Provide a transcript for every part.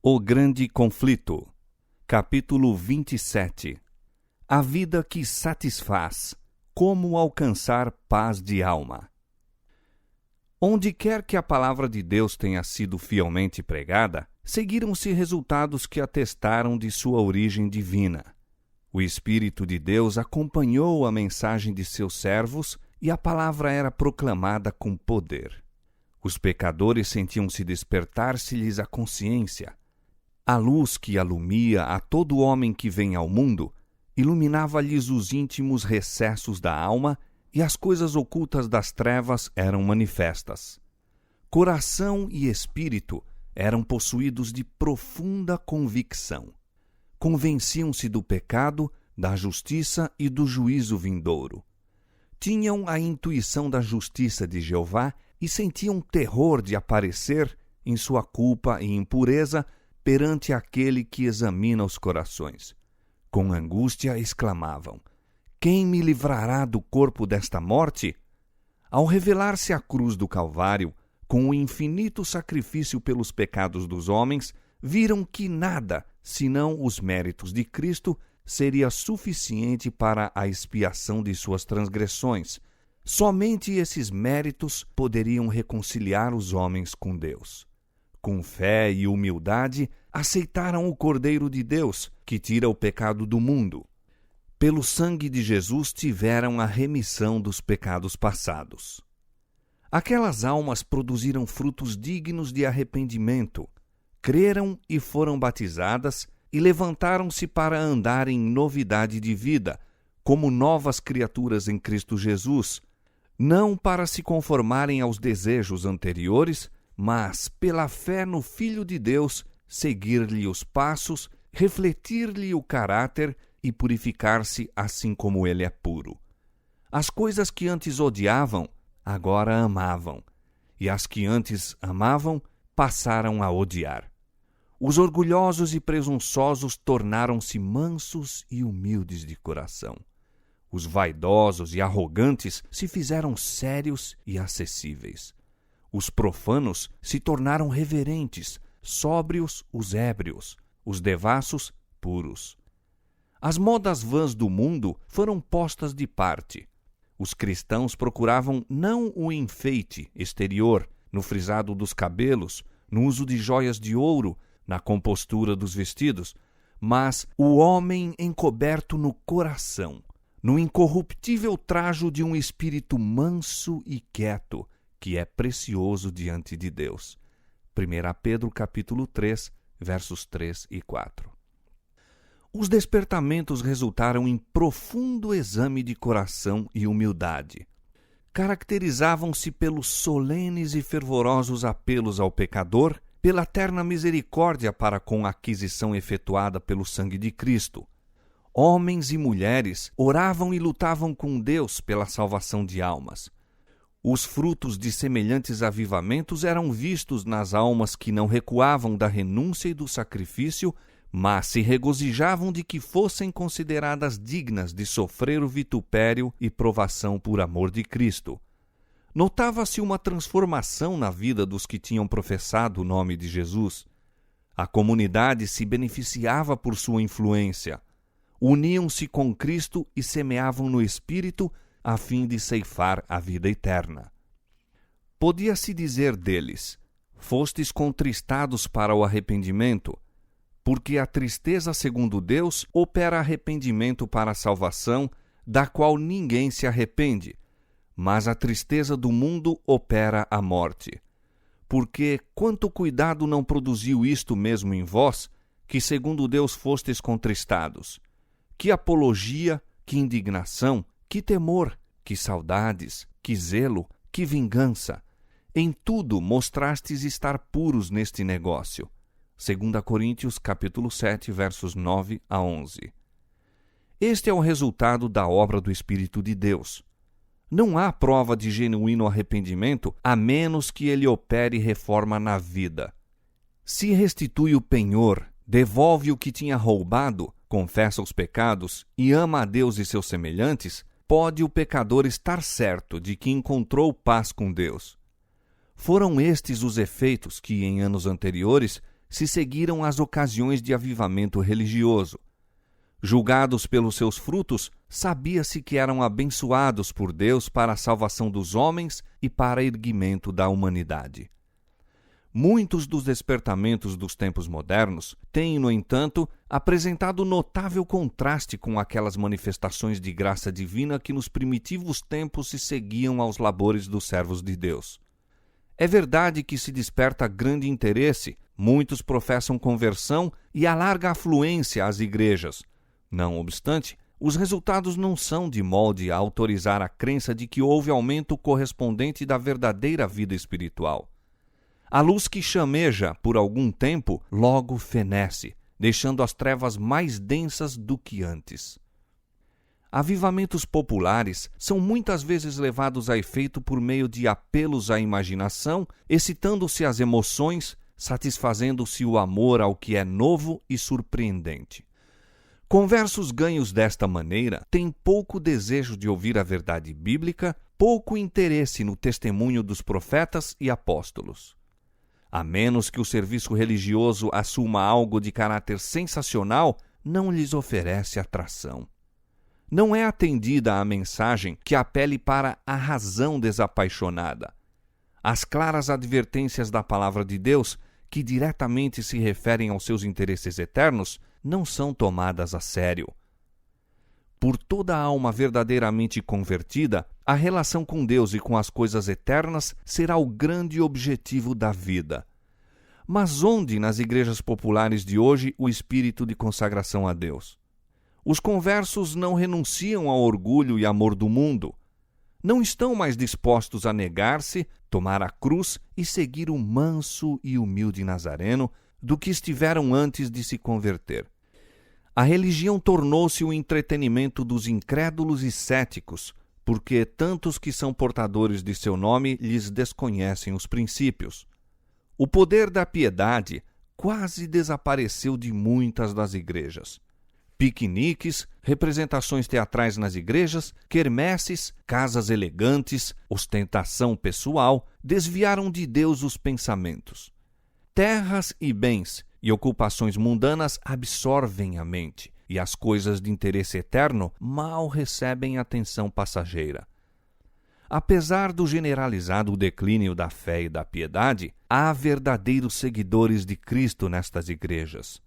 O Grande Conflito, capítulo 27. A vida que satisfaz. Como alcançar paz de alma. Onde quer que a palavra de Deus tenha sido fielmente pregada, seguiram-se resultados que atestaram de sua origem divina. O Espírito de Deus acompanhou a mensagem de seus servos e a palavra era proclamada com poder. Os pecadores sentiam-se despertar-se-lhes a consciência. A luz que alumia a todo homem que vem ao mundo iluminava-lhes os íntimos recessos da alma e as coisas ocultas das trevas eram manifestas. Coração e espírito eram possuídos de profunda convicção. Convenciam-se do pecado, da justiça e do juízo vindouro. Tinham a intuição da justiça de Jeová e sentiam terror de aparecer, em sua culpa e impureza, perante aquele que examina os corações. Com angústia exclamavam: quem me livrará do corpo desta morte? Ao revelar-se a cruz do Calvário, com o infinito sacrifício pelos pecados dos homens, viram que nada, senão os méritos de Cristo, seria suficiente para a expiação de suas transgressões. Somente esses méritos poderiam reconciliar os homens com Deus. Com fé e humildade, aceitaram o Cordeiro de Deus, que tira o pecado do mundo. Pelo sangue de Jesus tiveram a remissão dos pecados passados. Aquelas almas produziram frutos dignos de arrependimento, creram e foram batizadas e levantaram-se para andar em novidade de vida, como novas criaturas em Cristo Jesus, não para se conformarem aos desejos anteriores, mas, pela fé no Filho de Deus, seguir-lhe os passos, refletir-lhe o caráter e purificar-se assim como ele é puro. As coisas que antes odiavam, agora amavam, e as que antes amavam, passaram a odiar. Os orgulhosos e presunçosos tornaram-se mansos e humildes de coração. Os vaidosos e arrogantes se fizeram sérios e acessíveis. Os profanos se tornaram reverentes, sóbrios os ébrios, os devassos puros. As modas vãs do mundo foram postas de parte. Os cristãos procuravam não o enfeite exterior, no frisado dos cabelos, no uso de joias de ouro, na compostura dos vestidos, mas o homem encoberto no coração, no incorruptível trajo de um espírito manso e quieto, que é precioso diante de Deus. 1 Pedro capítulo 3, versos 3 e 4. Os despertamentos resultaram em profundo exame de coração e humildade. Caracterizavam-se pelos solenes e fervorosos apelos ao pecador, pela terna misericórdia para com a aquisição efetuada pelo sangue de Cristo. Homens e mulheres oravam e lutavam com Deus pela salvação de almas. Os frutos de semelhantes avivamentos eram vistos nas almas que não recuavam da renúncia e do sacrifício, mas se regozijavam de que fossem consideradas dignas de sofrer o vitupério e provação por amor de Cristo. Notava-se uma transformação na vida dos que tinham professado o nome de Jesus. A comunidade se beneficiava por sua influência. Uniam-se com Cristo e semeavam no Espírito a fim de ceifar a vida eterna. Podia-se dizer deles: fostes contristados para o arrependimento, porque a tristeza segundo Deus opera arrependimento para a salvação, da qual ninguém se arrepende, mas a tristeza do mundo opera a morte. Porque quanto cuidado não produziu isto mesmo em vós, que segundo Deus fostes contristados? Que apologia, que indignação, que temor, que saudades, que zelo, que vingança. Em tudo mostrastes estar puros neste negócio. 2 Coríntios capítulo 7, versos 9 a 11. Este é o resultado da obra do Espírito de Deus. Não há prova de genuíno arrependimento a menos que ele opere reforma na vida. Se restitui o penhor, devolve o que tinha roubado, confessa os pecados e ama a Deus e seus semelhantes, pode o pecador estar certo de que encontrou paz com Deus. Foram estes os efeitos que, em anos anteriores, se seguiram as ocasiões de avivamento religioso. Julgados pelos seus frutos, sabia-se que eram abençoados por Deus para a salvação dos homens e para erguimento da humanidade. Muitos dos despertamentos dos tempos modernos têm, no entanto, apresentado notável contraste com aquelas manifestações de graça divina que nos primitivos tempos se seguiam aos labores dos servos de Deus. É verdade que se desperta grande interesse, muitos professam conversão e há larga afluência às igrejas. Não obstante, os resultados não são de molde a autorizar a crença de que houve aumento correspondente da verdadeira vida espiritual. A luz que chameja por algum tempo logo fenece, deixando as trevas mais densas do que antes. Avivamentos populares são muitas vezes levados a efeito por meio de apelos à imaginação, excitando-se as emoções, satisfazendo-se o amor ao que é novo e surpreendente. Conversos ganhos desta maneira têm pouco desejo de ouvir a verdade bíblica, pouco interesse no testemunho dos profetas e apóstolos. A menos que o serviço religioso assuma algo de caráter sensacional, não lhes oferece atração. Não é atendida a mensagem que apele para a razão desapaixonada. As claras advertências da palavra de Deus, que diretamente se referem aos seus interesses eternos, não são tomadas a sério. Por toda a alma verdadeiramente convertida, a relação com Deus e com as coisas eternas será o grande objetivo da vida. Mas onde, nas igrejas populares de hoje, o espírito de consagração a Deus? Os conversos não renunciam ao orgulho e amor do mundo. Não estão mais dispostos a negar-se, tomar a cruz e seguir o manso e humilde Nazareno do que estiveram antes de se converter. A religião tornou-se o entretenimento dos incrédulos e céticos, porque tantos que são portadores de seu nome lhes desconhecem os princípios. O poder da piedade quase desapareceu de muitas das igrejas. Piqueniques, representações teatrais nas igrejas, quermesses, casas elegantes, ostentação pessoal, desviaram de Deus os pensamentos. Terras e bens e ocupações mundanas absorvem a mente, e as coisas de interesse eterno mal recebem atenção passageira. Apesar do generalizado declínio da fé e da piedade, há verdadeiros seguidores de Cristo nestas igrejas.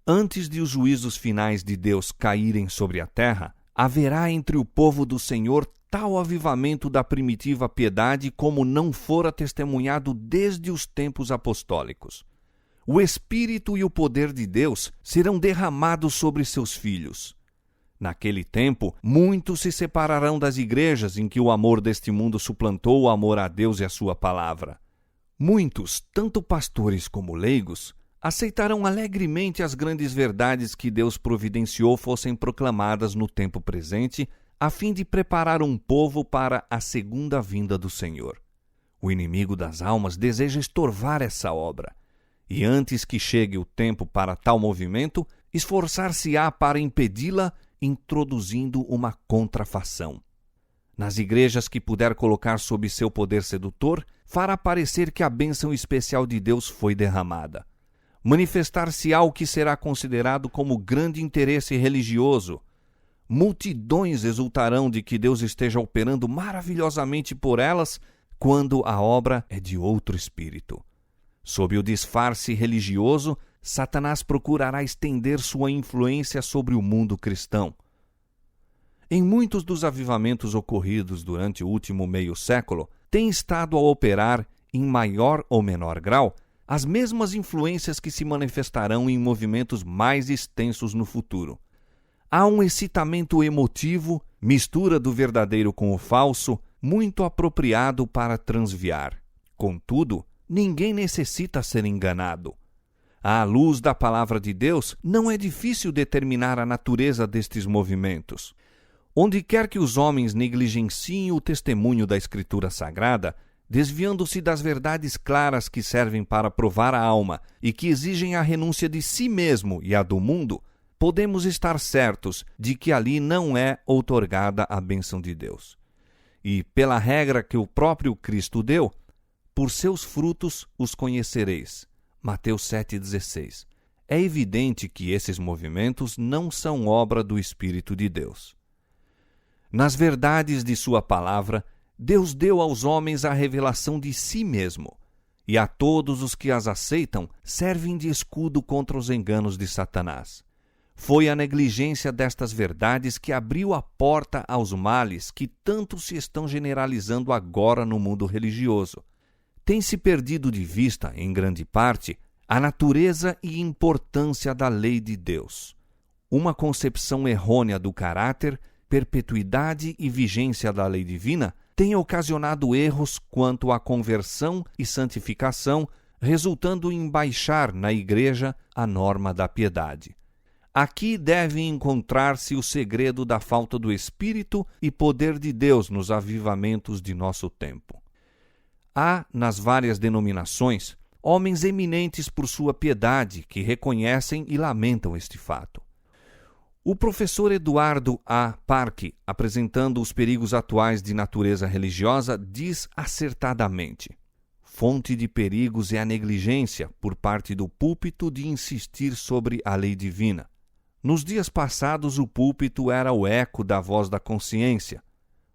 Antes de os juízos finais de Deus caírem sobre a terra, haverá entre o povo do Senhor tal avivamento da primitiva piedade como não fora testemunhado desde os tempos apostólicos. O Espírito e o poder de Deus serão derramados sobre seus filhos. Naquele tempo, muitos se separarão das igrejas em que o amor deste mundo suplantou o amor a Deus e a sua palavra. Muitos, tanto pastores como leigos, aceitarão alegremente as grandes verdades que Deus providenciou fossem proclamadas no tempo presente, a fim de preparar um povo para a segunda vinda do Senhor. O inimigo das almas deseja estorvar essa obra, e antes que chegue o tempo para tal movimento, esforçar-se-á para impedi-la, introduzindo uma contrafação. Nas igrejas que puder colocar sob seu poder sedutor, fará parecer que a bênção especial de Deus foi derramada. Manifestar-se-á o que será considerado como grande interesse religioso. Multidões exultarão de que Deus esteja operando maravilhosamente por elas, quando a obra é de outro espírito. Sob o disfarce religioso, Satanás procurará estender sua influência sobre o mundo cristão. Em muitos dos avivamentos ocorridos durante o último meio século, tem estado a operar, em maior ou menor grau, as mesmas influências que se manifestarão em movimentos mais extensos no futuro. Há um excitamento emotivo, mistura do verdadeiro com o falso, muito apropriado para transviar. Contudo, ninguém necessita ser enganado. À luz da palavra de Deus, não é difícil determinar a natureza destes movimentos. Onde quer que os homens negligenciem o testemunho da Escritura Sagrada, desviando-se das verdades claras que servem para provar a alma e que exigem a renúncia de si mesmo e a do mundo, podemos estar certos de que ali não é outorgada a bênção de Deus. E, pela regra que o próprio Cristo deu, por seus frutos os conhecereis. Mateus 7,16. É evidente que esses movimentos não são obra do Espírito de Deus. Nas verdades de sua palavra, Deus deu aos homens a revelação de si mesmo, e a todos os que as aceitam servem de escudo contra os enganos de Satanás. Foi a negligência destas verdades que abriu a porta aos males que tanto se estão generalizando agora no mundo religioso. Tem-se perdido de vista, em grande parte, a natureza e importância da lei de Deus. Uma concepção errônea do caráter, perpetuidade e vigência da lei divina tem ocasionado erros quanto à conversão e santificação, resultando em baixar na Igreja a norma da piedade. Aqui deve encontrar-se o segredo da falta do Espírito e poder de Deus nos avivamentos de nosso tempo. Há, nas várias denominações, homens eminentes por sua piedade que reconhecem e lamentam este fato. O professor Eduardo A. Parque, apresentando os perigos atuais de natureza religiosa, diz acertadamente: fonte de perigos é a negligência, por parte do púlpito, de insistir sobre a lei divina. Nos dias passados, o púlpito era o eco da voz da consciência.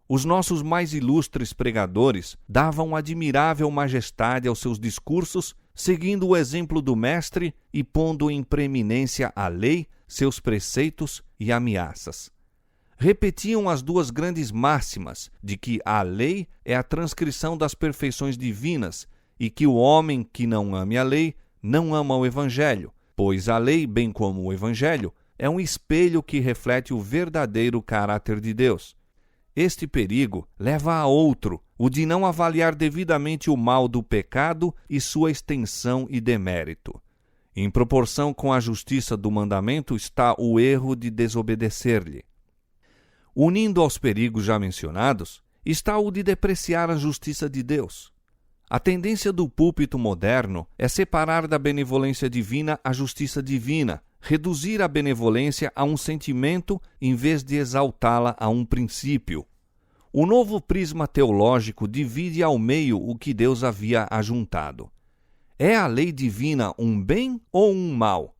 Os nossos mais ilustres pregadores davam admirável majestade aos seus discursos, seguindo o exemplo do Mestre e pondo em preeminência a lei, seus preceitos e ameaças. Repetiam as duas grandes máximas de que a lei é a transcrição das perfeições divinas e que o homem que não ame a lei não ama o Evangelho, pois a lei, bem como o Evangelho, é um espelho que reflete o verdadeiro caráter de Deus. Este perigo leva a outro, o de não avaliar devidamente o mal do pecado e sua extensão e demérito. Em proporção com a justiça do mandamento está o erro de desobedecer-lhe. Unindo aos perigos já mencionados, está o de depreciar a justiça de Deus. A tendência do púlpito moderno é separar da benevolência divina a justiça divina, reduzir a benevolência a um sentimento em vez de exaltá-la a um princípio. O novo prisma teológico divide ao meio o que Deus havia ajuntado. É a lei divina um bem ou um mal?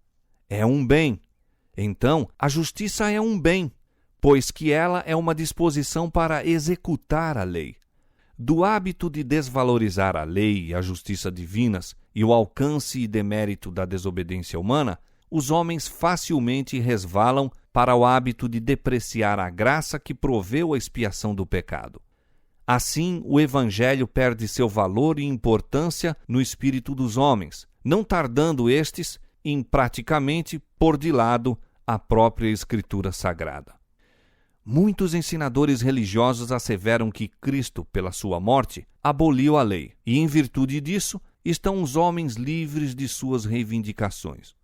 É um bem. Então, a justiça é um bem, pois que ela é uma disposição para executar a lei. Do hábito de desvalorizar a lei e a justiça divinas e o alcance e demérito da desobediência humana, os homens facilmente resvalam para o hábito de depreciar a graça que proveu a expiação do pecado. Assim, o Evangelho perde seu valor e importância no espírito dos homens, não tardando estes em praticamente pôr de lado a própria Escritura Sagrada. Muitos ensinadores religiosos asseveram que Cristo, pela sua morte, aboliu a lei, e em virtude disso, estão os homens livres de suas reivindicações.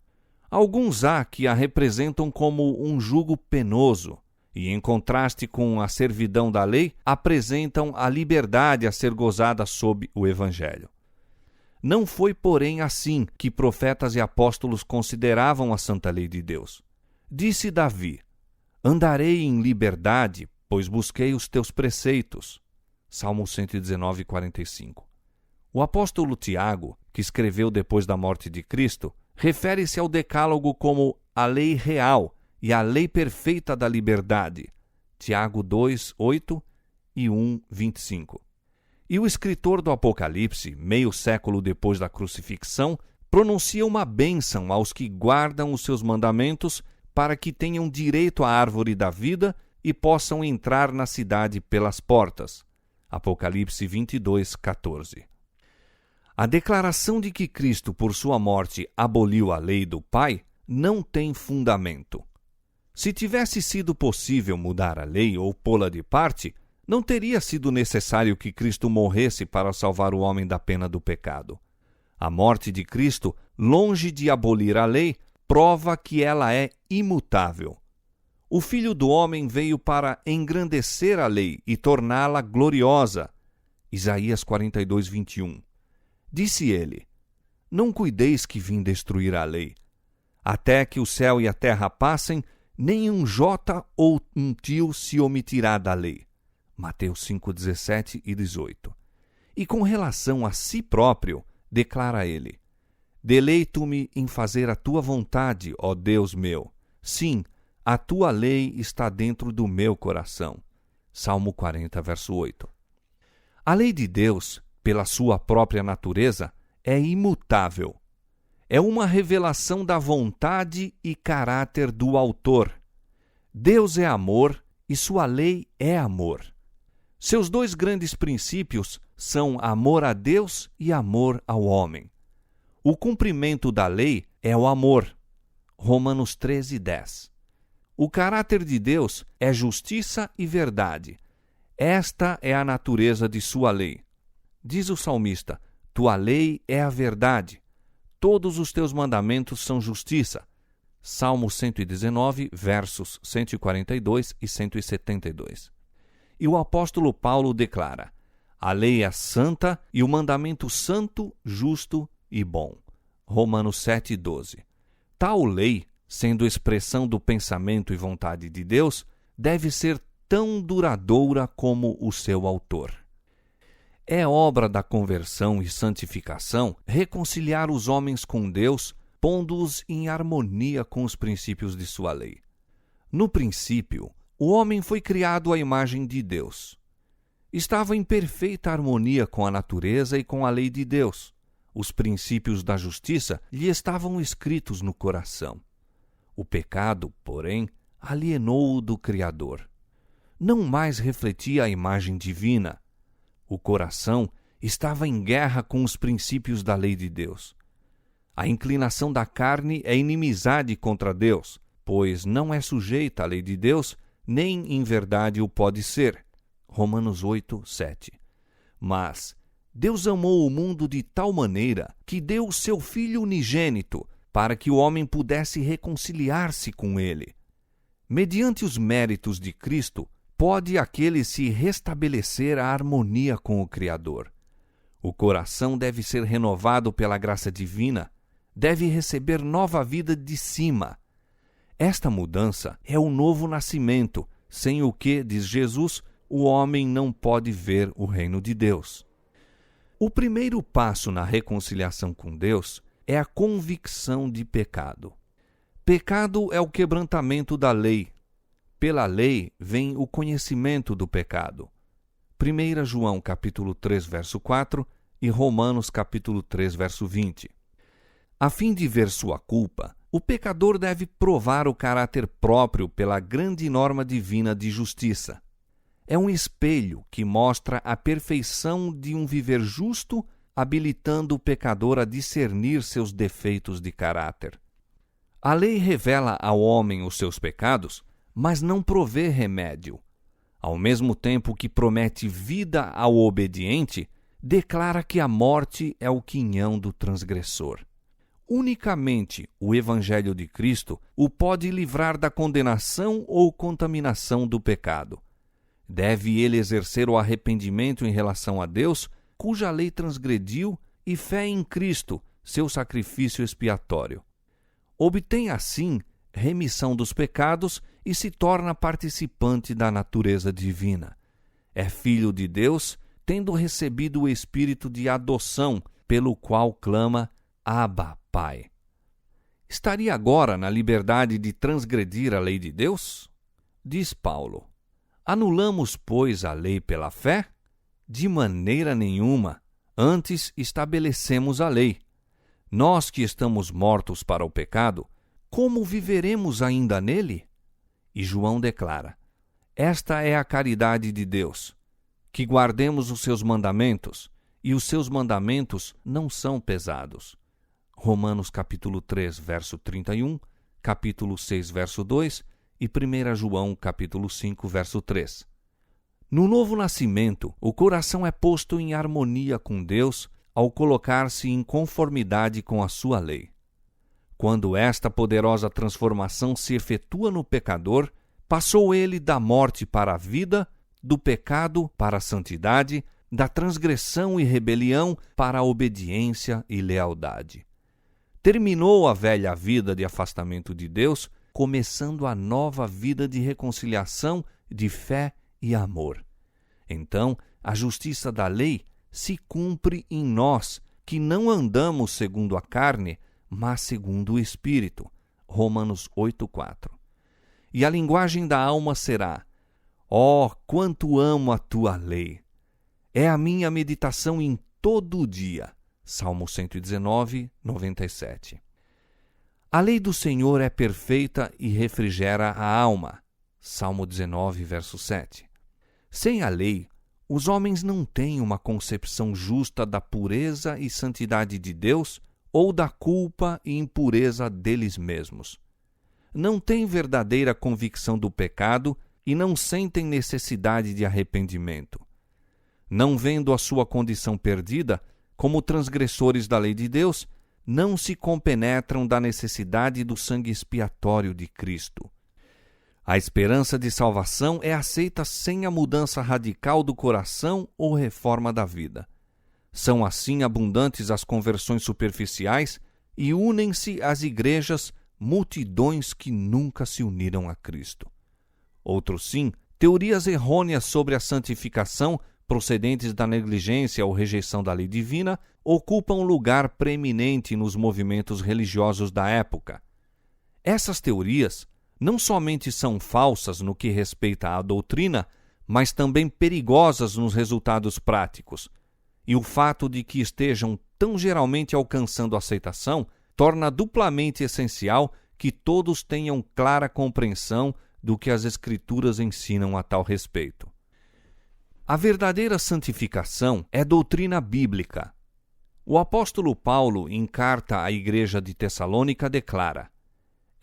Alguns há que a representam como um jugo penoso, e, em contraste com a servidão da lei, apresentam a liberdade a ser gozada sob o Evangelho. Não foi, porém, assim que profetas e apóstolos consideravam a santa lei de Deus. Disse Davi: andarei em liberdade, pois busquei os teus preceitos. Salmo 119, 45. O apóstolo Tiago, que escreveu depois da morte de Cristo, refere-se ao decálogo como a lei real e a lei perfeita da liberdade. Tiago 2, 8 e 1, 25. E o escritor do Apocalipse, meio século depois da crucifixão, pronuncia uma bênção aos que guardam os seus mandamentos para que tenham direito à árvore da vida e possam entrar na cidade pelas portas. Apocalipse 22, 14. A declaração de que Cristo, por sua morte, aboliu a lei do Pai, não tem fundamento. Se tivesse sido possível mudar a lei ou pô-la de parte, não teria sido necessário que Cristo morresse para salvar o homem da pena do pecado. A morte de Cristo, longe de abolir a lei, prova que ela é imutável. O Filho do Homem veio para engrandecer a lei e torná-la gloriosa. Isaías 42, 21. Disse ele: não cuideis que vim destruir a lei. Até que o céu e a terra passem, nem um jota ou um tio se omitirá da lei. Mateus 5, 17 e 18. E com relação a si próprio, declara ele: Deleito-me em fazer a tua vontade, ó Deus meu. Sim, a tua lei está dentro do meu coração. Salmo 40, verso 8. A lei de Deus, pela sua própria natureza, é imutável. É uma revelação da vontade e caráter do autor. Deus é amor e sua lei é amor. Seus dois grandes princípios são amor a Deus e amor ao homem. O cumprimento da lei é o amor. Romanos 13, 10. O caráter de Deus é justiça e verdade. Esta é a natureza de sua lei. Diz o salmista: tua lei é a verdade. Todos os teus mandamentos são justiça. Salmo 119, versos 142 e 172. E o apóstolo Paulo declara: a lei é santa e o mandamento santo, justo e bom. Romanos 7, 12. Tal lei, sendo expressão do pensamento e vontade de Deus, deve ser tão duradoura como o seu autor. É obra da conversão e santificação reconciliar os homens com Deus, pondo-os em harmonia com os princípios de sua lei. No princípio, o homem foi criado à imagem de Deus. Estava em perfeita harmonia com a natureza e com a lei de Deus. Os princípios da justiça lhe estavam escritos no coração. O pecado, porém, alienou-o do Criador. Não mais refletia a imagem divina. O coração estava em guerra com os princípios da lei de Deus. A inclinação da carne é inimizade contra Deus, pois não é sujeita à lei de Deus, nem em verdade o pode ser. Romanos 8, 7. Mas Deus amou o mundo de tal maneira que deu o seu Filho unigênito para que o homem pudesse reconciliar-se com ele. Mediante os méritos de Cristo, pode aquele se restabelecer a harmonia com o Criador. O coração deve ser renovado pela graça divina, deve receber nova vida de cima. Esta mudança é o novo nascimento, sem o que, diz Jesus, o homem não pode ver o reino de Deus. O primeiro passo na reconciliação com Deus é a convicção de pecado. Pecado é o quebrantamento da lei. Pela lei vem o conhecimento do pecado. 1 João capítulo 3, verso 4 e Romanos capítulo 3, verso 20. A fim de ver sua culpa, o pecador deve provar o caráter próprio pela grande norma divina de justiça. É um espelho que mostra a perfeição de um viver justo, habilitando o pecador a discernir seus defeitos de caráter. A lei revela ao homem os seus pecados, mas não provê remédio. Ao mesmo tempo que promete vida ao obediente, declara que a morte é o quinhão do transgressor. Unicamente o Evangelho de Cristo o pode livrar da condenação ou contaminação do pecado. Deve ele exercer o arrependimento em relação a Deus, cuja lei transgrediu, e fé em Cristo, seu sacrifício expiatório. Obtém assim remissão dos pecados e se torna participante da natureza divina. É filho de Deus, tendo recebido o espírito de adoção, pelo qual clama: Abba, Pai. Estaria agora na liberdade de transgredir a lei de Deus? Diz Paulo: anulamos, pois, a lei pela fé? De maneira nenhuma. Antes estabelecemos a lei. Nós que estamos mortos para o pecado, como viveremos ainda nele? E João declara: esta é a caridade de Deus, que guardemos os seus mandamentos, e os seus mandamentos não são pesados. Romanos capítulo 3, verso 31, capítulo 6, verso 2 e 1 João capítulo 5, verso 3. No novo nascimento, o coração é posto em harmonia com Deus ao colocar-se em conformidade com a sua lei. Quando esta poderosa transformação se efetua no pecador, passou ele da morte para a vida, do pecado para a santidade, da transgressão e rebelião para a obediência e lealdade. Terminou a velha vida de afastamento de Deus, começando a nova vida de reconciliação, de fé e amor. Então, a justiça da lei se cumpre em nós, que não andamos segundo a carne, mas segundo o Espírito. Romanos 8,4. E a linguagem da alma será: ó, quanto amo a tua lei! É a minha meditação em todo o dia. Salmo 119, 97. A lei do Senhor é perfeita e refrigera a alma. Salmo 19, verso 7. Sem a lei, os homens não têm uma concepção justa da pureza e santidade de Deus ou da culpa e impureza deles mesmos. Não têm verdadeira convicção do pecado e não sentem necessidade de arrependimento. Não vendo a sua condição perdida, como transgressores da lei de Deus, não se compenetram da necessidade do sangue expiatório de Cristo. A esperança de salvação é aceita sem a mudança radical do coração ou reforma da vida. São assim abundantes as conversões superficiais e unem-se às igrejas multidões que nunca se uniram a Cristo. Outros sim, teorias errôneas sobre a santificação, procedentes da negligência ou rejeição da lei divina, ocupam lugar preeminente nos movimentos religiosos da época. Essas teorias não somente são falsas no que respeita à doutrina, mas também perigosas nos resultados práticos. E o fato de que estejam tão geralmente alcançando aceitação torna duplamente essencial que todos tenham clara compreensão do que as Escrituras ensinam a tal respeito. A verdadeira santificação é doutrina bíblica. O apóstolo Paulo, em carta à igreja de Tessalônica, declara: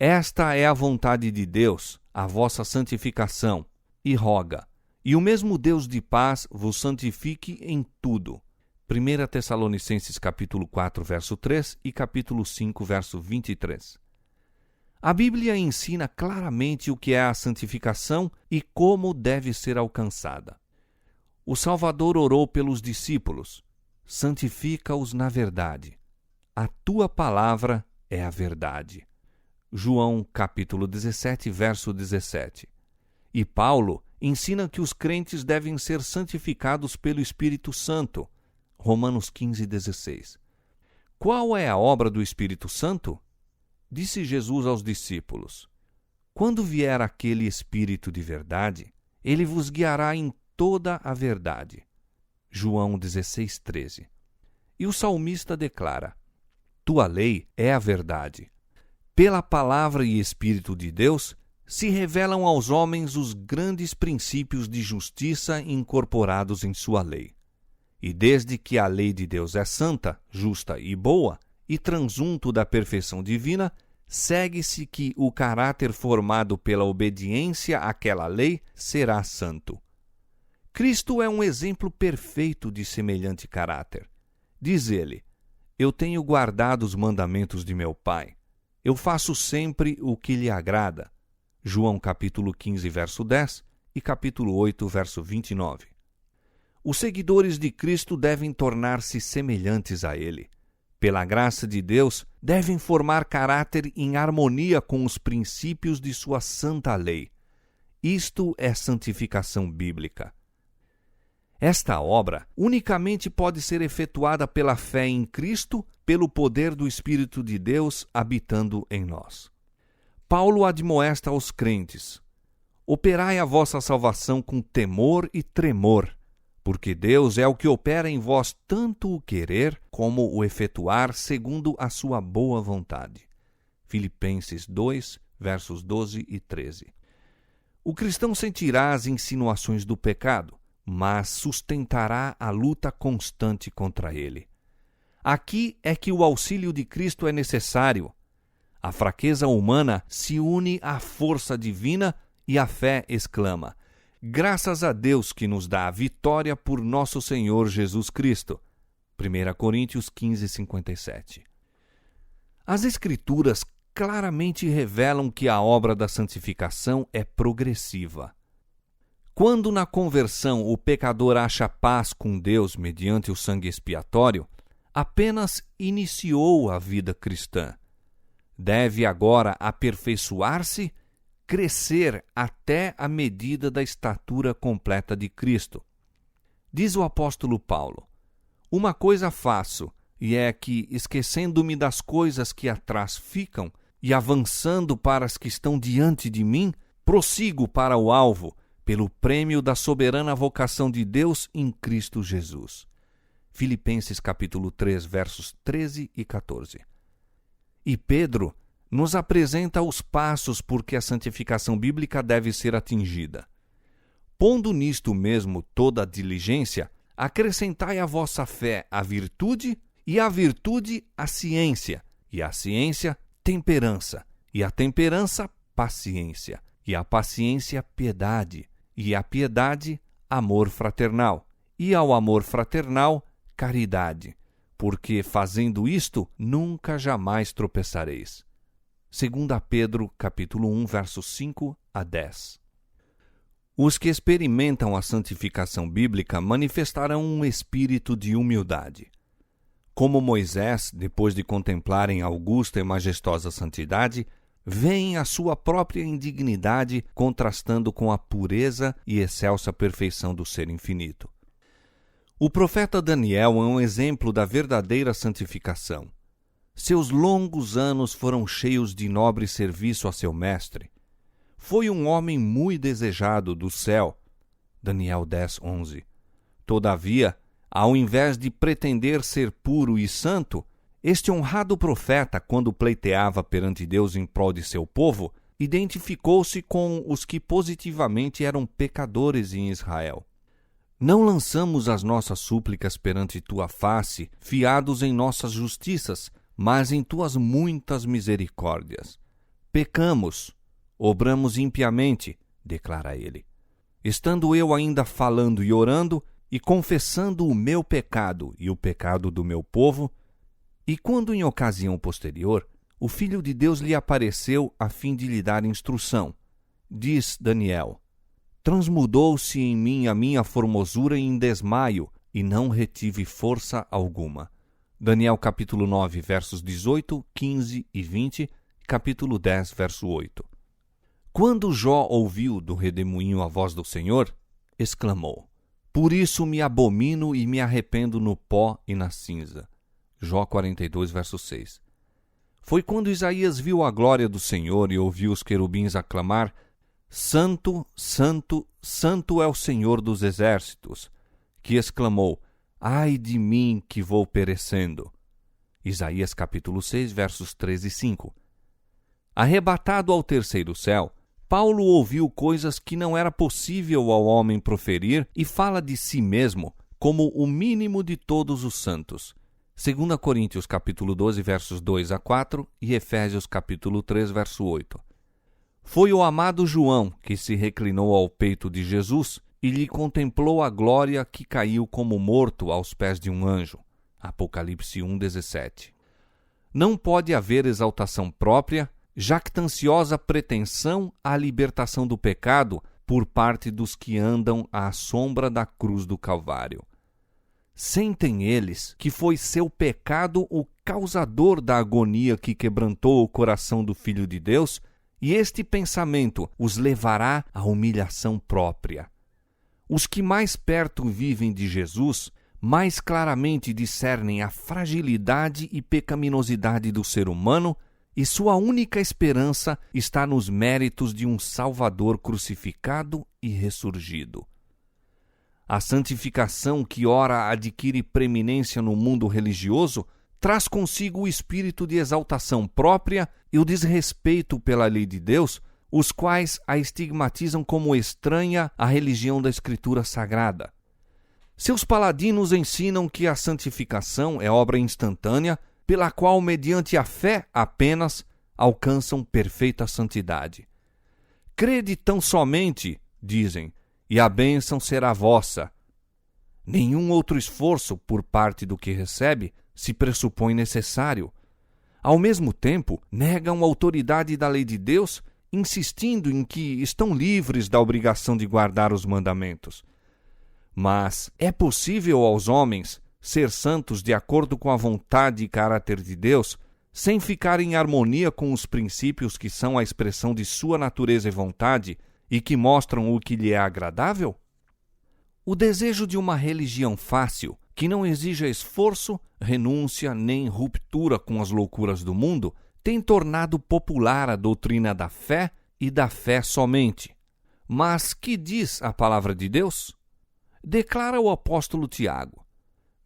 esta é a vontade de Deus, a vossa santificação, e roga, e o mesmo Deus de paz vos santifique em tudo. 1 Tessalonicenses capítulo 4, verso 3 e capítulo 5, verso 23. A Bíblia ensina claramente o que é a santificação e como deve ser alcançada. O Salvador orou pelos discípulos: santifica-os na verdade. A tua palavra é a verdade. João capítulo 17, verso 17. E Paulo ensina que os crentes devem ser santificados pelo Espírito Santo. Romanos 15, 16. Qual é a obra do Espírito Santo? Disse Jesus aos discípulos: quando vier aquele Espírito de verdade, ele vos guiará em toda a verdade. João 16, 13. E o salmista declara: tua lei é a verdade. Pela palavra e Espírito de Deus, se revelam aos homens os grandes princípios de justiça incorporados em sua lei. E desde que a lei de Deus é santa, justa e boa, e transunto da perfeição divina, segue-se que o caráter formado pela obediência àquela lei será santo. Cristo é um exemplo perfeito de semelhante caráter. Diz ele: eu tenho guardado os mandamentos de meu Pai. Eu faço sempre o que lhe agrada. João capítulo 15, verso 10 e capítulo 8, verso 29. Os seguidores de Cristo devem tornar-se semelhantes a ele. Pela graça de Deus, devem formar caráter em harmonia com os princípios de sua santa lei. Isto é santificação bíblica. Esta obra unicamente pode ser efetuada pela fé em Cristo, pelo poder do Espírito de Deus habitando em nós. Paulo admoesta aos crentes: operai a vossa salvação com temor e tremor, porque Deus é o que opera em vós tanto o querer como o efetuar segundo a sua boa vontade. Filipenses 2, versos 12 e 13. O cristão sentirá as insinuações do pecado, mas sustentará a luta constante contra ele. Aqui é que o auxílio de Cristo é necessário. A fraqueza humana se une à força divina e a fé exclama: graças a Deus que nos dá a vitória por nosso Senhor Jesus Cristo. 1 Coríntios 15, 57. As Escrituras claramente revelam que a obra da santificação é progressiva. Quando na conversão o pecador acha paz com Deus mediante o sangue expiatório, apenas iniciou a vida cristã. Deve agora aperfeiçoar-se, crescer até a medida da estatura completa de Cristo. Diz o apóstolo Paulo: uma coisa faço, e é que, esquecendo-me das coisas que atrás ficam e avançando para as que estão diante de mim, prossigo para o alvo, pelo prêmio da soberana vocação de Deus em Cristo Jesus. Filipenses capítulo 3, versos 13 e 14. E Pedro nos apresenta os passos por que a santificação bíblica deve ser atingida. Pondo nisto mesmo toda a diligência, acrescentai à vossa fé a virtude, e a virtude a ciência, e a ciência temperança, e a temperança paciência, e a paciência piedade, e a piedade amor fraternal, e ao amor fraternal caridade, porque fazendo isto nunca jamais tropeçareis. 2 Pedro capítulo 1, versos 5 a 10. Os que experimentam a santificação bíblica manifestarão um espírito de humildade. Como Moisés, depois de contemplarem a augusta e majestosa santidade, veem a sua própria indignidade contrastando com a pureza e excelsa perfeição do Ser infinito. O profeta Daniel é um exemplo da verdadeira santificação. Seus longos anos foram cheios de nobre serviço a seu mestre. Foi um homem muito desejado do céu. Daniel 10, 11. Todavia, ao invés de pretender ser puro e santo, este honrado profeta, quando pleiteava perante Deus em prol de seu povo, identificou-se com os que positivamente eram pecadores em Israel. Não lançamos as nossas súplicas perante tua face, fiados em nossas justiças, mas em tuas muitas misericórdias. Pecamos, obramos impiamente, declara ele. Estando eu ainda falando e orando, e confessando o meu pecado e o pecado do meu povo, e quando em ocasião posterior, o Filho de Deus lhe apareceu a fim de lhe dar instrução. Diz Daniel: transmudou-se em mim a minha formosura em desmaio, e não retive força alguma. Daniel capítulo 9, versos 18, 15 e 20, capítulo 10, verso 8. Quando Jó ouviu do redemoinho a voz do Senhor, exclamou: por isso me abomino e me arrependo no pó e na cinza. Jó 42, verso 6. Foi quando Isaías viu a glória do Senhor e ouviu os querubins aclamar: Santo, Santo, Santo é o Senhor dos exércitos, que exclamou: ai de mim que vou perecendo. Isaías capítulo 6, versos 3 e 5. Arrebatado ao terceiro céu, Paulo ouviu coisas que não era possível ao homem proferir e fala de si mesmo como o mínimo de todos os santos. 2 Coríntios capítulo 12, versos 2 a 4 e Efésios capítulo 3, verso 8. Foi o amado João que se reclinou ao peito de Jesus e lhe contemplou a glória que caiu como morto aos pés de um anjo. Apocalipse 1, 17. Não pode haver exaltação própria, jactanciosa pretensão à libertação do pecado por parte dos que andam à sombra da cruz do Calvário. Sentem eles que foi seu pecado o causador da agonia que quebrantou o coração do Filho de Deus, e este pensamento os levará à humilhação própria. Os que mais perto vivem de Jesus, mais claramente discernem a fragilidade e pecaminosidade do ser humano, e sua única esperança está nos méritos de um Salvador crucificado e ressurgido. A santificação que ora adquire preeminência no mundo religioso traz consigo o espírito de exaltação própria e o desrespeito pela lei de Deus, os quais a estigmatizam como estranha à religião da Escritura Sagrada. Seus paladinos ensinam que a santificação é obra instantânea, pela qual, mediante a fé apenas, alcançam perfeita santidade. Crede tão somente, dizem, e a bênção será vossa. Nenhum outro esforço por parte do que recebe se pressupõe necessário. Ao mesmo tempo, negam a autoridade da lei de Deus, insistindo em que estão livres da obrigação de guardar os mandamentos. Mas é possível aos homens ser santos de acordo com a vontade e caráter de Deus, sem ficar em harmonia com os princípios que são a expressão de sua natureza e vontade e que mostram o que lhe é agradável? O desejo de uma religião fácil, que não exija esforço, renúncia nem ruptura com as loucuras do mundo, tem tornado popular a doutrina da fé e da fé somente. Mas que diz a palavra de Deus? Declara o apóstolo Tiago: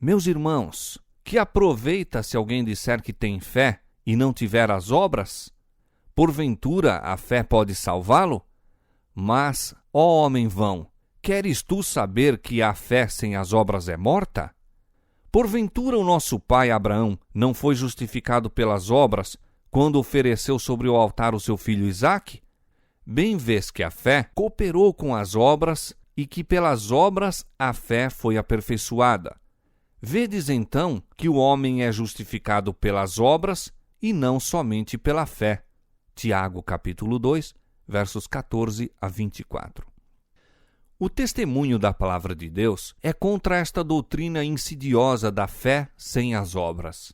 meus irmãos, que aproveita se alguém disser que tem fé e não tiver as obras? Porventura a fé pode salvá-lo? Mas, ó homem vão, queres tu saber que a fé sem as obras é morta? Porventura o nosso pai Abraão não foi justificado pelas obras quando ofereceu sobre o altar o seu filho Isaque? Bem vês que a fé cooperou com as obras e que pelas obras a fé foi aperfeiçoada. Vedes então que o homem é justificado pelas obras e não somente pela fé. Tiago capítulo 2, versos 14 a 24. O testemunho da palavra de Deus é contra esta doutrina insidiosa da fé sem as obras.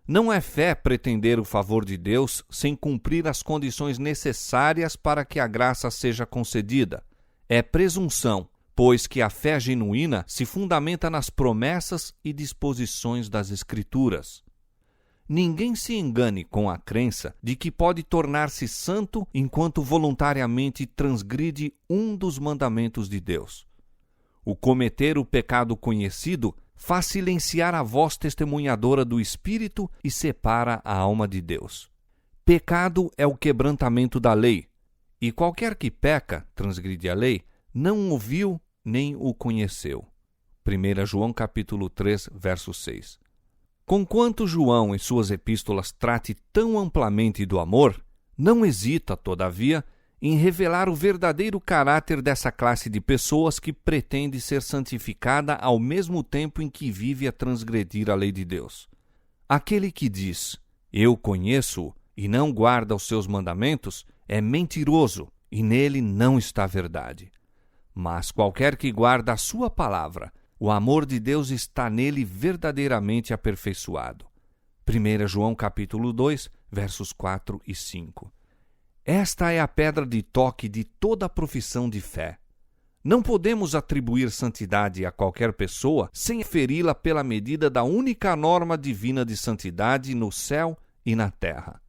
Não é fé pretender o favor de Deus sem cumprir as condições necessárias para que a graça seja concedida. É presunção, pois que a fé genuína se fundamenta nas promessas e disposições das Escrituras. Ninguém se engane com a crença de que pode tornar-se santo enquanto voluntariamente transgride um dos mandamentos de Deus. O cometer o pecado conhecido faz silenciar a voz testemunhadora do Espírito e separa a alma de Deus. Pecado é o quebrantamento da lei, e qualquer que peca, transgride a lei, não ouviu nem o conheceu. 1 João capítulo 3, verso 6. Conquanto João em suas epístolas trate tão amplamente do amor, não hesita, todavia, em revelar o verdadeiro caráter dessa classe de pessoas que pretende ser santificada ao mesmo tempo em que vive a transgredir a lei de Deus. Aquele que diz, eu conheço-o, e não guarda os seus mandamentos, é mentiroso, e nele não está a verdade. Mas qualquer que guarda a sua palavra, o amor de Deus está nele verdadeiramente aperfeiçoado. 1 João capítulo 2, versos 4 e 5. Esta é a pedra de toque de toda a profissão de fé. Não podemos atribuir santidade a qualquer pessoa sem feri-la pela medida da única norma divina de santidade no céu e na terra.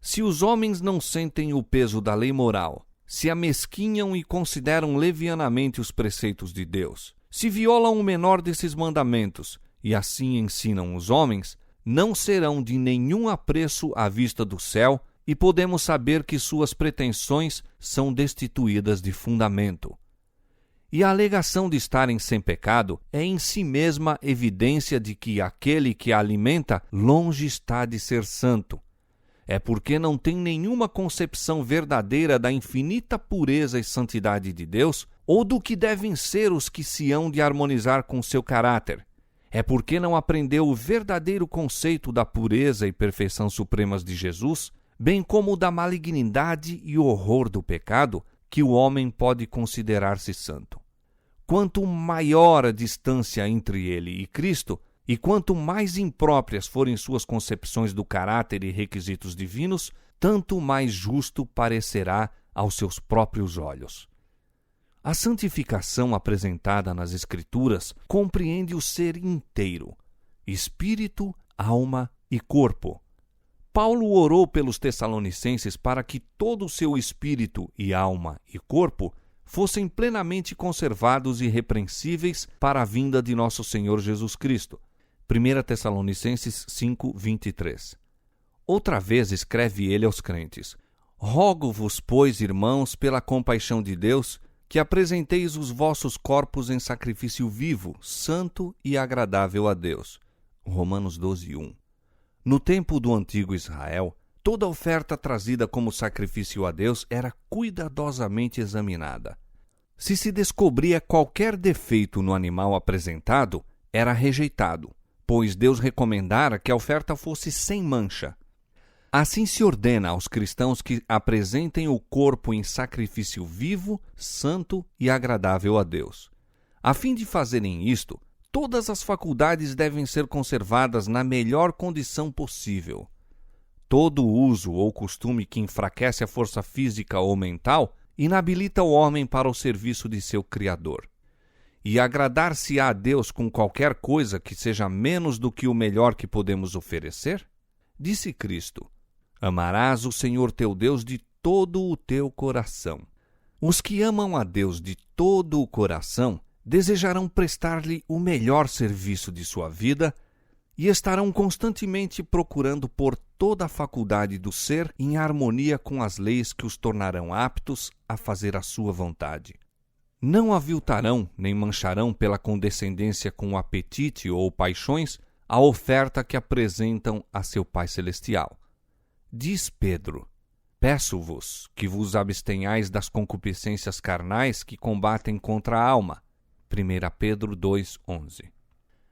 Se os homens não sentem o peso da lei moral, se amesquinham e consideram levianamente os preceitos de Deus, se violam o menor desses mandamentos e assim ensinam os homens, não serão de nenhum apreço à vista do céu e podemos saber que suas pretensões são destituídas de fundamento. E a alegação de estarem sem pecado é em si mesma evidência de que aquele que a alimenta longe está de ser santo. É porque não tem nenhuma concepção verdadeira da infinita pureza e santidade de Deus ou do que devem ser os que se hão de harmonizar com seu caráter. É porque não aprendeu o verdadeiro conceito da pureza e perfeição supremas de Jesus, bem como da malignidade e horror do pecado, que o homem pode considerar-se santo. Quanto maior a distância entre ele e Cristo, e quanto mais impróprias forem suas concepções do caráter e requisitos divinos, tanto mais justo parecerá aos seus próprios olhos. A santificação apresentada nas Escrituras compreende o ser inteiro, espírito, alma e corpo. Paulo orou pelos Tessalonicenses para que todo o seu espírito e alma e corpo fossem plenamente conservados e irrepreensíveis para a vinda de nosso Senhor Jesus Cristo. 1 Tessalonicenses 5, 23. Outra vez escreve ele aos crentes: rogo-vos, pois, irmãos, pela compaixão de Deus, que apresenteis os vossos corpos em sacrifício vivo, santo e agradável a Deus. Romanos 12, 1. No tempo do antigo Israel, toda oferta trazida como sacrifício a Deus era cuidadosamente examinada. Se descobria qualquer defeito no animal apresentado, era rejeitado, pois Deus recomendara que a oferta fosse sem mancha. Assim se ordena aos cristãos que apresentem o corpo em sacrifício vivo, santo e agradável a Deus. A fim de fazerem isto, todas as faculdades devem ser conservadas na melhor condição possível. Todo uso ou costume que enfraquece a força física ou mental inabilita o homem para o serviço de seu Criador. e agradar-se-á a Deus com qualquer coisa que seja menos do que o melhor que podemos oferecer? Disse Cristo: amarás o Senhor teu Deus de todo o teu coração. Os que amam a Deus de todo o coração desejarão prestar-lhe o melhor serviço de sua vida e estarão constantemente procurando pôr toda a faculdade do ser em harmonia com as leis que os tornarão aptos a fazer a sua vontade. Não aviltarão nem mancharão pela condescendência com o apetite ou paixões a oferta que apresentam a seu Pai Celestial. Diz Pedro: peço-vos que vos abstenhais das concupiscências carnais que combatem contra a alma. 1 Pedro 2,11.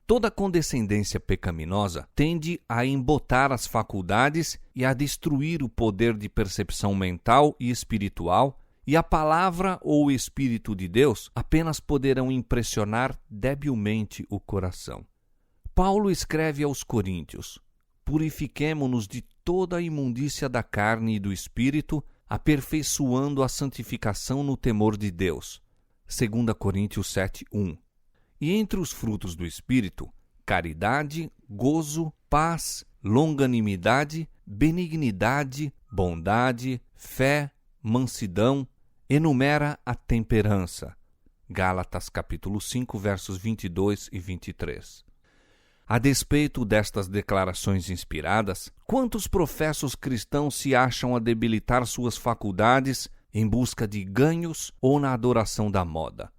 Toda condescendência pecaminosa tende a embotar as faculdades e a destruir o poder de percepção mental e espiritual, e a palavra ou o Espírito de Deus apenas poderão impressionar debilmente o coração. Paulo escreve aos Coríntios: purifiquemo-nos de toda a imundícia da carne e do espírito, aperfeiçoando a santificação no temor de Deus. 2 Coríntios 7:1. E entre os frutos do Espírito, caridade, gozo, paz, longanimidade, benignidade, bondade, fé, mansidão, enumera a temperança. Gálatas capítulo 5, versos 22 e 23. A despeito destas declarações inspiradas, quantos professos cristãos se acham a debilitar suas faculdades em busca de ganhos ou na adoração da moda?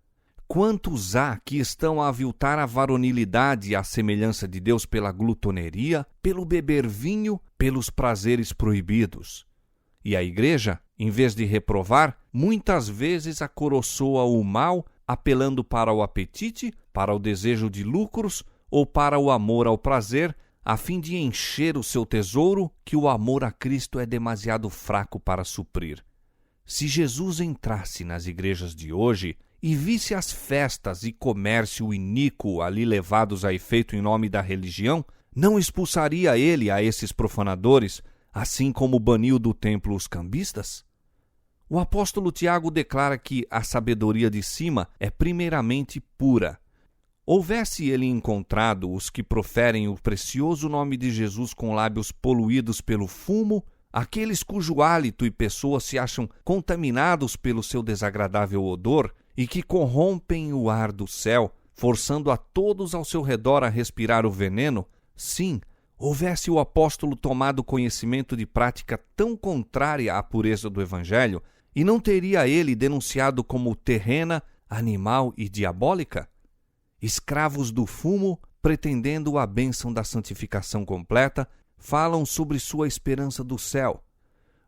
Quantos há que estão a aviltar a varonilidade e a semelhança de Deus pela glutoneria, pelo beber vinho, pelos prazeres proibidos? E a igreja, em vez de reprovar, muitas vezes acoroçoa o mal, apelando para o apetite, para o desejo de lucros ou para o amor ao prazer, a fim de encher o seu tesouro que o amor a Cristo é demasiado fraco para suprir. Se Jesus entrasse nas igrejas de hoje e visse as festas e comércio iníquo ali levados a efeito em nome da religião, não expulsaria ele a esses profanadores, assim como baniu do templo os cambistas? O apóstolo Tiago declara que a sabedoria de cima é primeiramente pura. Houvesse ele encontrado os que proferem o precioso nome de Jesus com lábios poluídos pelo fumo, aqueles cujo hálito e pessoa se acham contaminados pelo seu desagradável odor e que corrompem o ar do céu, forçando a todos ao seu redor a respirar o veneno, sim, houvesse o apóstolo tomado conhecimento de prática tão contrária à pureza do Evangelho, e não teria ele denunciado como terrena, animal e diabólica? Escravos do fumo, pretendendo a bênção da santificação completa, falam sobre sua esperança do céu.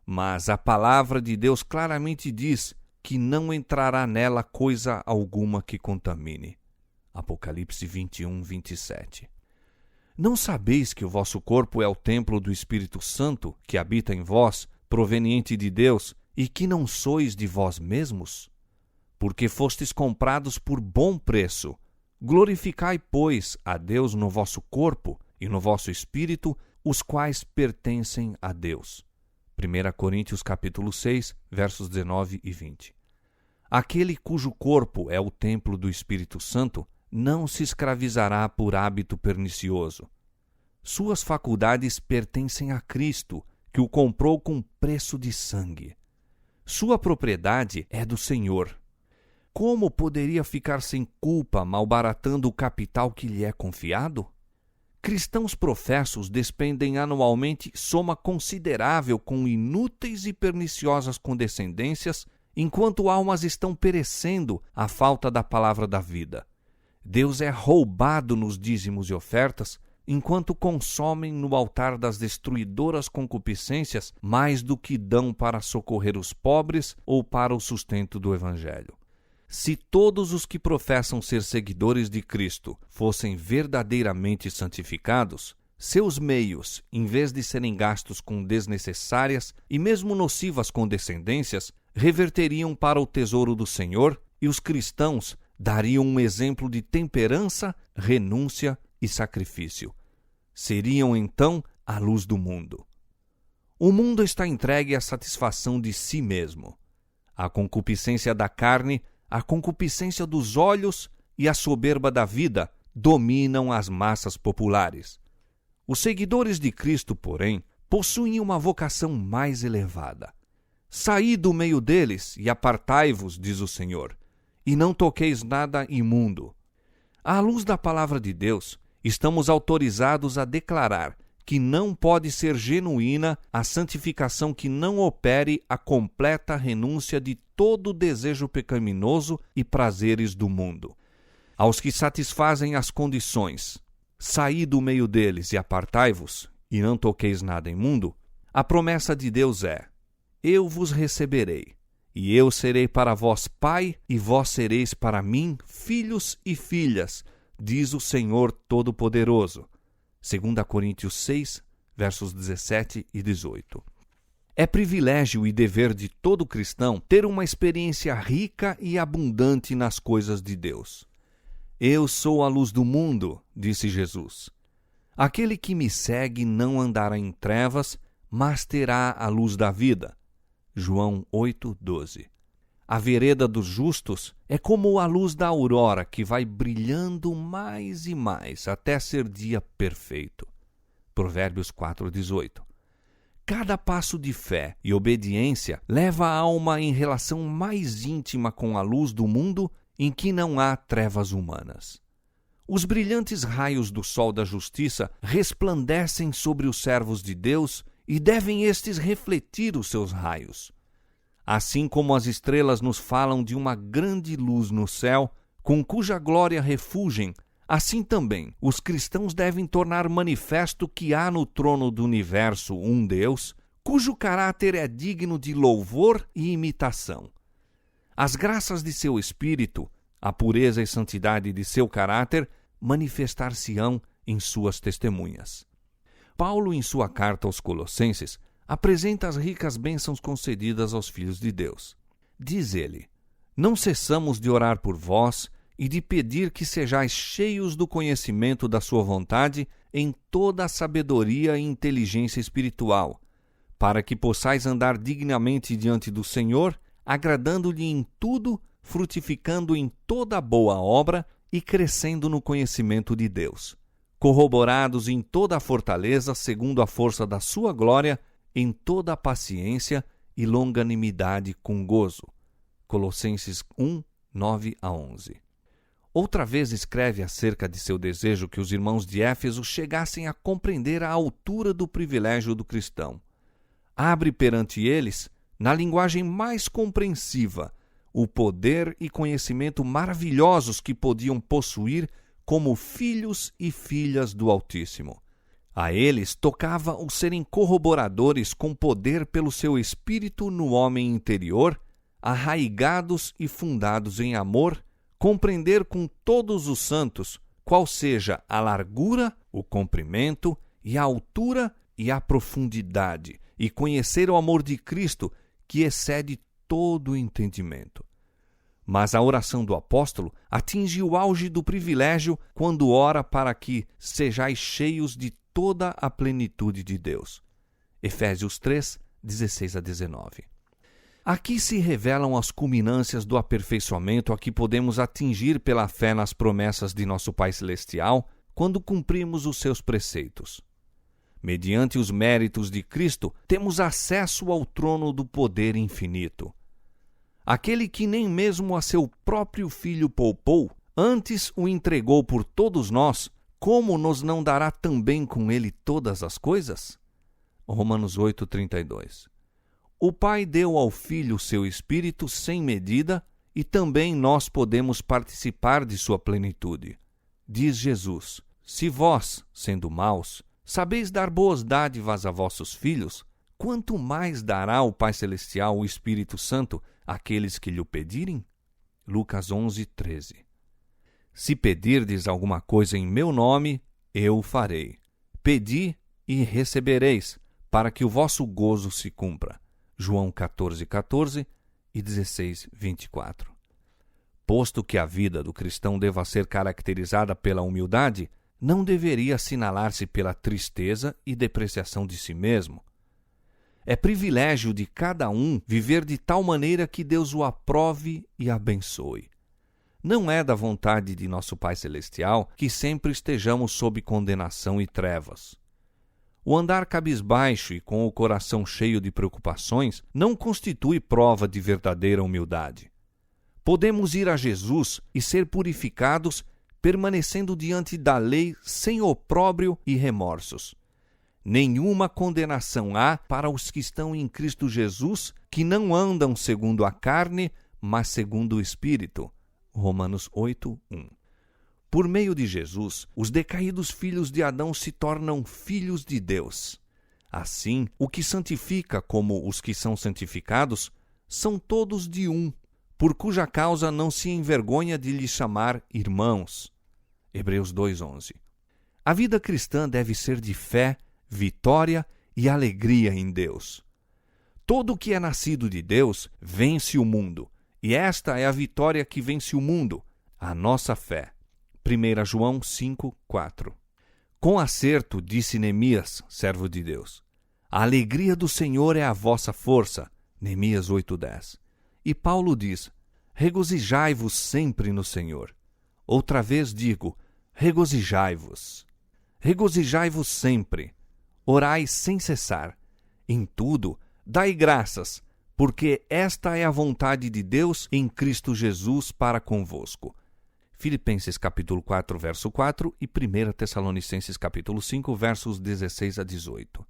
Mas a palavra de Deus claramente diz que não entrará nela coisa alguma que contamine. Apocalipse 21, 27. Não sabeis que o vosso corpo é o templo do Espírito Santo, que habita em vós, proveniente de Deus, e que não sois de vós mesmos? Porque fostes comprados por bom preço. Glorificai, pois, a Deus no vosso corpo e no vosso espírito, os quais pertencem a Deus. 1 Coríntios capítulo 6, versos 19 e 20. Aquele cujo corpo é o templo do Espírito Santo não se escravizará por hábito pernicioso. Suas faculdades pertencem a Cristo, que o comprou com preço de sangue. Sua propriedade é do Senhor. Como poderia ficar sem culpa malbaratando o capital que lhe é confiado? Cristãos professos despendem anualmente soma considerável com inúteis e perniciosas condescendências, enquanto almas estão perecendo à falta da palavra da vida. Deus é roubado nos dízimos e ofertas, enquanto consomem no altar das destruidoras concupiscências mais do que dão para socorrer os pobres ou para o sustento do Evangelho. Se todos os que professam ser seguidores de Cristo fossem verdadeiramente santificados, seus meios, em vez de serem gastos com desnecessárias e mesmo nocivas condescendências, reverteriam para o tesouro do Senhor, e os cristãos dariam um exemplo de temperança, renúncia e sacrifício. Seriam, então, a luz do mundo. O mundo está entregue à satisfação de si mesmo. A concupiscência da carne, a concupiscência dos olhos e a soberba da vida dominam as massas populares. Os seguidores de Cristo, porém, possuem uma vocação mais elevada. Saí do meio deles e apartai-vos, diz o Senhor, e não toqueis nada imundo. À luz da palavra de Deus, estamos autorizados a declarar que não pode ser genuína a santificação que não opere a completa renúncia de todo desejo pecaminoso e prazeres do mundo. Aos que satisfazem as condições, saí do meio deles e apartai-vos, e não toqueis nada imundo, a promessa de Deus é: eu vos receberei, e eu serei para vós pai, e vós sereis para mim filhos e filhas, diz o Senhor Todo-Poderoso. 2 Coríntios 6, versos 17 e 18. É privilégio e dever de todo cristão ter uma experiência rica e abundante nas coisas de Deus. Eu sou a luz do mundo, disse Jesus. Aquele que me segue não andará em trevas, mas terá a luz da vida. João 8:12. A vereda dos justos é como a luz da aurora que vai brilhando mais e mais até ser dia perfeito. Provérbios 4:18. Cada passo de fé e obediência leva a alma em relação mais íntima com a luz do mundo em que não há trevas humanas. Os brilhantes raios do sol da justiça resplandecem sobre os servos de Deus e devem estes refletir os seus raios. Assim como as estrelas nos falam de uma grande luz no céu, com cuja glória refulgem, assim também os cristãos devem tornar manifesto que há no trono do universo um Deus, cujo caráter é digno de louvor e imitação. As graças de seu espírito, a pureza e santidade de seu caráter, manifestar-se-ão em suas testemunhas. Paulo, em sua carta aos Colossenses, apresenta as ricas bênçãos concedidas aos filhos de Deus. Diz ele: não cessamos de orar por vós e de pedir que sejais cheios do conhecimento da sua vontade em toda a sabedoria e inteligência espiritual, para que possais andar dignamente diante do Senhor, agradando-lhe em tudo, frutificando em toda boa obra e crescendo no conhecimento de Deus, corroborados em toda a fortaleza segundo a força da sua glória, em toda a paciência e longanimidade com gozo. Colossenses 1, 9-11. Outra vez escreve acerca de seu desejo que os irmãos de Éfeso chegassem a compreender a altura do privilégio do cristão. Abre perante eles, na linguagem mais compreensiva, o poder e conhecimento maravilhosos que podiam possuir como filhos e filhas do Altíssimo. A eles tocava o serem corroboradores com poder pelo seu espírito no homem interior, arraigados e fundados em amor, compreender com todos os santos qual seja a largura, o comprimento e a altura e a profundidade, e conhecer o amor de Cristo, que excede todo o entendimento. Mas a oração do apóstolo atinge o auge do privilégio quando ora para que sejais cheios de toda a plenitude de Deus. Efésios 3, 16-19. Aqui se revelam as culminâncias do aperfeiçoamento a que podemos atingir pela fé nas promessas de nosso Pai Celestial quando cumprimos os seus preceitos. Mediante os méritos de Cristo, temos acesso ao trono do poder infinito. Aquele que nem mesmo a seu próprio Filho poupou, antes o entregou por todos nós, como nos não dará também com ele todas as coisas? Romanos 8:32. O Pai deu ao Filho seu Espírito sem medida, e também nós podemos participar de sua plenitude. Diz Jesus: se vós, sendo maus, sabeis dar boas dádivas a vossos filhos, quanto mais dará o Pai Celestial o Espírito Santo àqueles que lhe o pedirem? Lucas 11:13. Se pedirdes alguma coisa em meu nome, eu o farei. Pedi e recebereis, para que o vosso gozo se cumpra. João 14:14 e 16:24. Posto que a vida do cristão deva ser caracterizada pela humildade, não deveria assinalar-se pela tristeza e depreciação de si mesmo. É privilégio de cada um viver de tal maneira que Deus o aprove e abençoe. Não é da vontade de nosso Pai Celestial que sempre estejamos sob condenação e trevas. O andar cabisbaixo e com o coração cheio de preocupações não constitui prova de verdadeira humildade. Podemos ir a Jesus e ser purificados, permanecendo diante da lei sem opróbrio e remorsos. Nenhuma condenação há para os que estão em Cristo Jesus, que não andam segundo a carne, mas segundo o Espírito. Romanos 8:1. Por meio de Jesus, os decaídos filhos de Adão se tornam filhos de Deus. Assim, o que santifica como os que são santificados são todos de um, por cuja causa não se envergonha de lhes chamar irmãos. Hebreus 2:11. A vida cristã deve ser de fé, vitória e alegria em Deus. Todo o que é nascido de Deus vence o mundo, e esta é a vitória que vence o mundo, a nossa fé. 1 João 5:4. Com acerto, disse Neemias, servo de Deus: a alegria do Senhor é a vossa força. Neemias 8:10. E Paulo diz: regozijai-vos sempre no Senhor. Outra vez digo: regozijai-vos. Regozijai-vos sempre. Orai sem cessar. Em tudo, dai graças, porque esta é a vontade de Deus em Cristo Jesus para convosco. Filipenses capítulo 4, verso 4 e 1 Tessalonicenses capítulo 5, versos 16 a 18.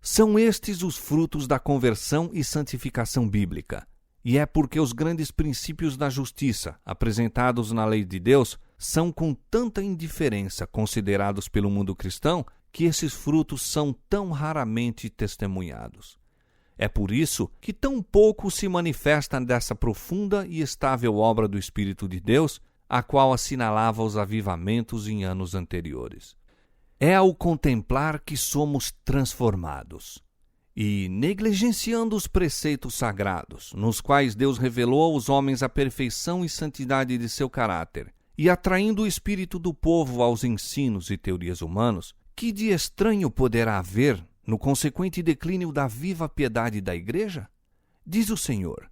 São estes os frutos da conversão e santificação bíblica. E é porque os grandes princípios da justiça, apresentados na lei de Deus, são com tanta indiferença considerados pelo mundo cristão que esses frutos são tão raramente testemunhados. É por isso que tão pouco se manifesta dessa profunda e estável obra do Espírito de Deus, a qual assinalava os avivamentos em anos anteriores. É ao contemplar que somos transformados. E, negligenciando os preceitos sagrados, nos quais Deus revelou aos homens a perfeição e santidade de seu caráter, e atraindo o espírito do povo aos ensinos e teorias humanos, que de estranho poderá haver no consequente declínio da viva piedade da Igreja? Diz o Senhor: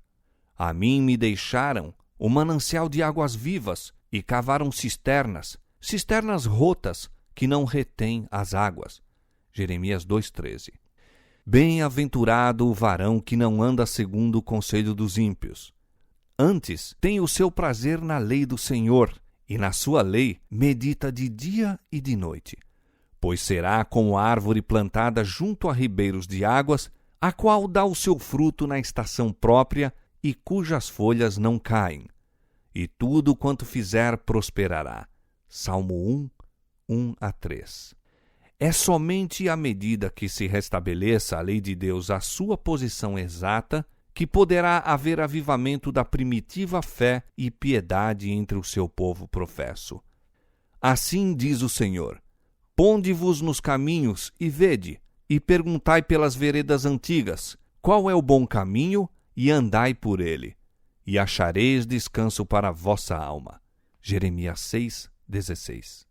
a mim me deixaram o manancial de águas vivas e cavaram cisternas rotas que não retêm as águas. Jeremias 2:13. Bem-aventurado o varão que não anda segundo o conselho dos ímpios. Antes tem o seu prazer na lei do Senhor, e na sua lei medita de dia e de noite. Pois será como a árvore plantada junto a ribeiros de águas, a qual dá o seu fruto na estação própria e cujas folhas não caem. E tudo quanto fizer prosperará. Salmo 1, 1-3. É somente à medida que se restabeleça a lei de Deus à sua posição exata que poderá haver avivamento da primitiva fé e piedade entre o seu povo professo. Assim diz o Senhor: ponde-vos nos caminhos e vede, e perguntai pelas veredas antigas, qual é o bom caminho, e andai por ele, e achareis descanso para a vossa alma. Jeremias 6:16.